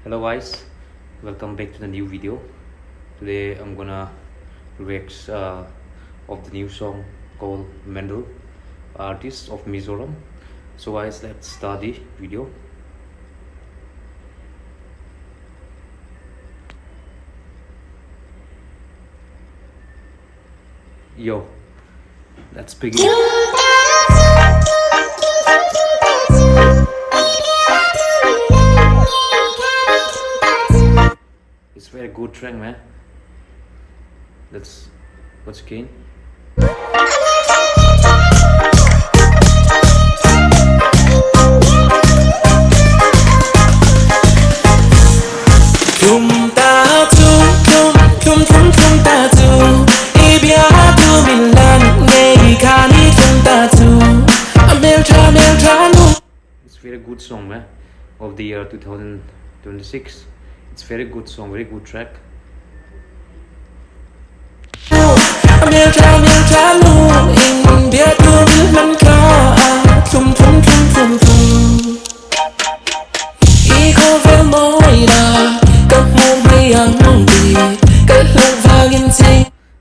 Hello guys, welcome back to the new video. Today I'm gonna react of the new song called Mendal, artist of Mizoram. So guys, let's start the video. Yo, let's begin. It's very good track, man. Let's again. It's very good song, man. Of the year 2026. It's very good song, very good track.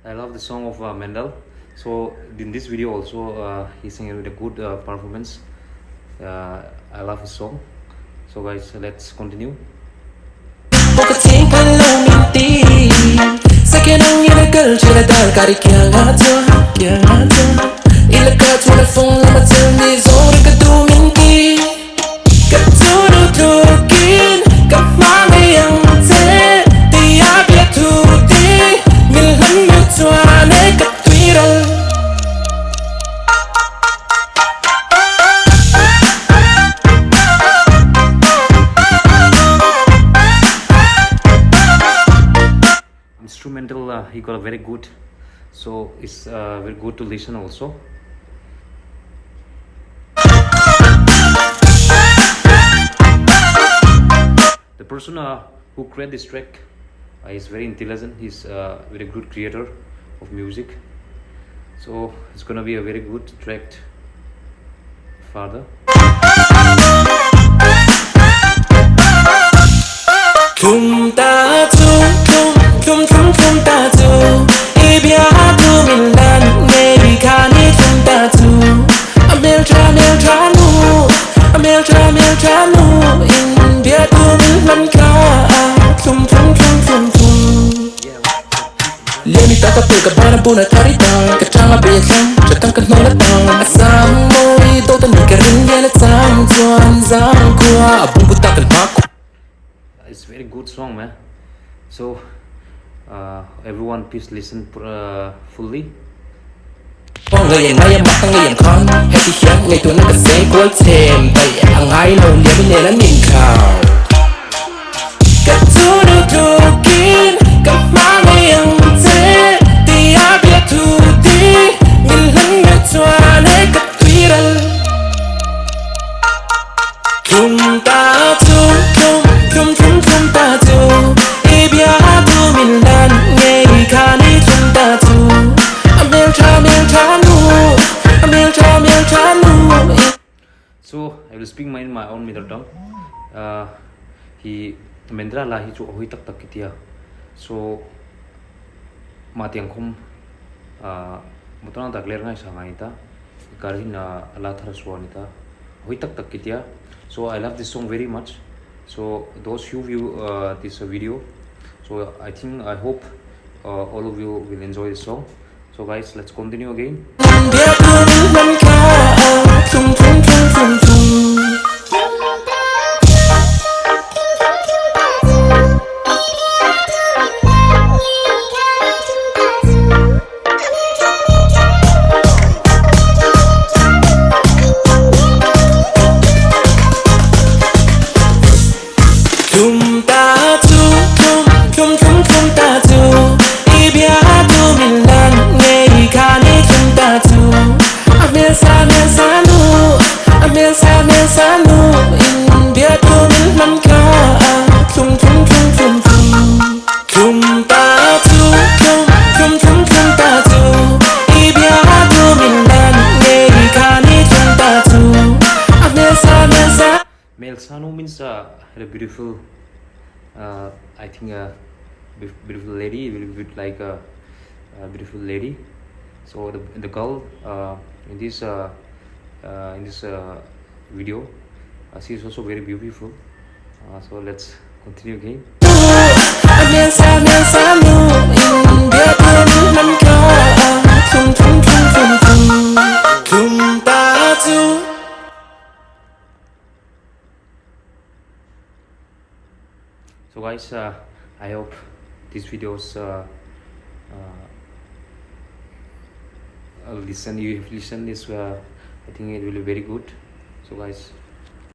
I love the song of Mendal. So in this video also he's singing with a good performance. I love his song. So guys, let's continue. Instrumental he got a very good, so it's very good to listen also. The person who created this track is very intelligent. He's a very good creator of music, so it's gonna be a very good track further. It's very good song, man. So everyone please listen fully. So I will speak in my own mother tongue. He Mendra la hi chu hui tak tak kitia. So matiang khum mutana tak ler ngai sangai ta karhin ala thar swanita hui tak tak kitia. So I love this song very much. So those who view this video, so I hope all of you will enjoy this song. So guys, let's continue again. HMELSANU means a beautiful I think beautiful lady will be like a beautiful lady. So the girl in this video, she is also very beautiful. So let's continue again. So guys, I hope these videos you listen this. I think it will be very good. So guys,